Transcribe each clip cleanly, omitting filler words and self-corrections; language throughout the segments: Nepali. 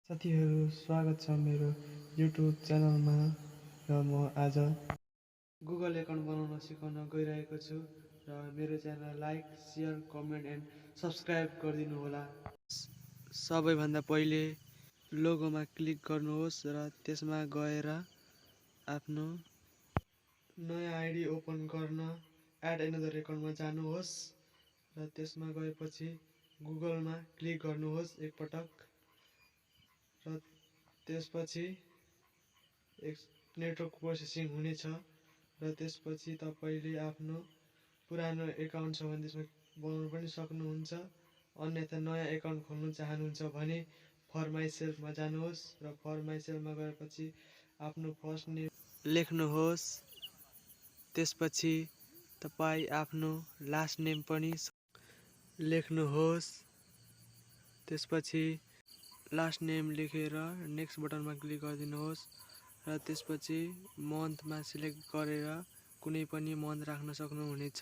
साथीहरू स्वागत छ मेरो युट्युब च्यानलमा र म आज गुगल एकाउन्ट बनाउन सिकाउन गइरहेको छु र मेरो channel like share comment and subscribe गरिदिनु होला। सबैभन्दा पहिले लोगोमा क्लिक गर्नुहोस् र त्यसमा गएर आफ्नो नयाँ आइडी ओपन गर्न एड एनदर एकाउन्टमा जानुहोस् र त्यसमा गएपछि गुगलमा क्लिक गर्नुहोस् एकपटक र त्यसपछि नेटवर्क प्रोसेसिङ हुनेछ र त्यसपछि तपाईले आफ्नो पुरानो एकाउन्ट छ भने त्यसमा बनाउन पनि सक्नुहुन्छ। अन्यथा नयाँ एकाउन्ट खोल्न चाहनुहुन्छ भने फर माइ सेल्फमा जानुहोस् र फर माइ सेल्फमा गएपछि आफ्नो फर्स्ट नेम लेख्नुहोस्। त्यसपछि तपाईँ आफ्नो लास्ट नेम पनि लेख्नुहोस्। त्यसपछि लास्ट नेम लेखेर नेक्स्ट बटनमा क्लिक गरिदिनुहोस् र त्यसपछि मन्थमा सिलेक्ट गरेर कुनै पनि मन्थ राख्न सक्नुहुनेछ।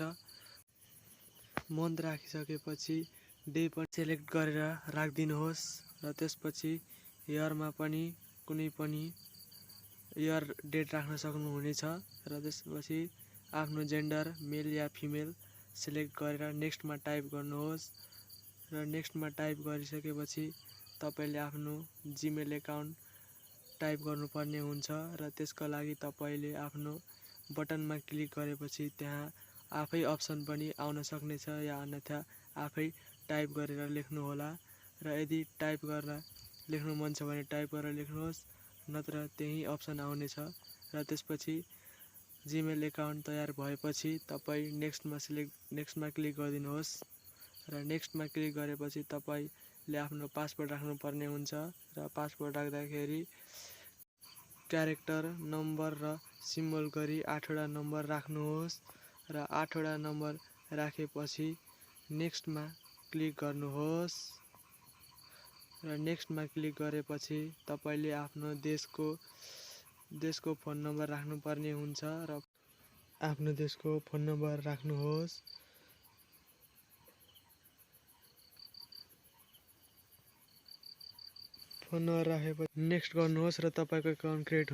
मन्थ राखिसकेपछि डे पनि सिलेक्ट गरेर राखिदिनुहोस् र त्यसपछि इयरमा पनि कुनै पनि इयर डेट राख्न सक्नुहुनेछ र त्यसपछि आफ्नो जेन्डर मेल या फिमेल सिलेक्ट गरेर नेक्स्टमा टाइप गर्नुहोस् र नेक्स्टमा टाइप गरिसकेपछि तपाईले आफ्नो जिमेल एकाउन्ट टाइप गर्नुपर्ने हुन्छ र त्यसको लागि तपाईले आफ्नो बटनमा क्लिक गरेपछि त्यहाँ आफै अप्सन पनि आउन सक्नेछ या अन्यथा आफै टाइप गरेर लेख्नुहोला र यदि टाइप गरेर लेख्नु मन छ भने टाइप गरेर लेख्नुहोस् नत्र त्यही अप्सन आउनेछ र त्यसपछि जिमेल एकाउन्ट तयार भएपछि तपाईँ नेक्स्टमा क्लिक गरिदिनुहोस् र नेक्स्टमा क्लिक गरेपछि तपाईले आफ्नो पासवर्ड राख्नुपर्ने हुन्छ र पासवर्ड राख्दाखेरि क्यारेक्टर नम्बर र सिम्बल गरी 8वटा नम्बर राख्नुहोस् र 8वटा नम्बर राखेपछि नेक्स्टमा क्लिक गर्नुहोस् र नेक्स्टमा क्लिक गरेपछि तपाईले आफ्नो देशको फोन नम्बर राख्नुपर्ने हुन्छ र आफ्नो देशको फोन नम्बर राख्नुहोस्। फोन नम्बर राखेपछि नेक्स्ट गर्नुहोस् र तपाईको एकाउन्ट क्रिएट हुन्छ।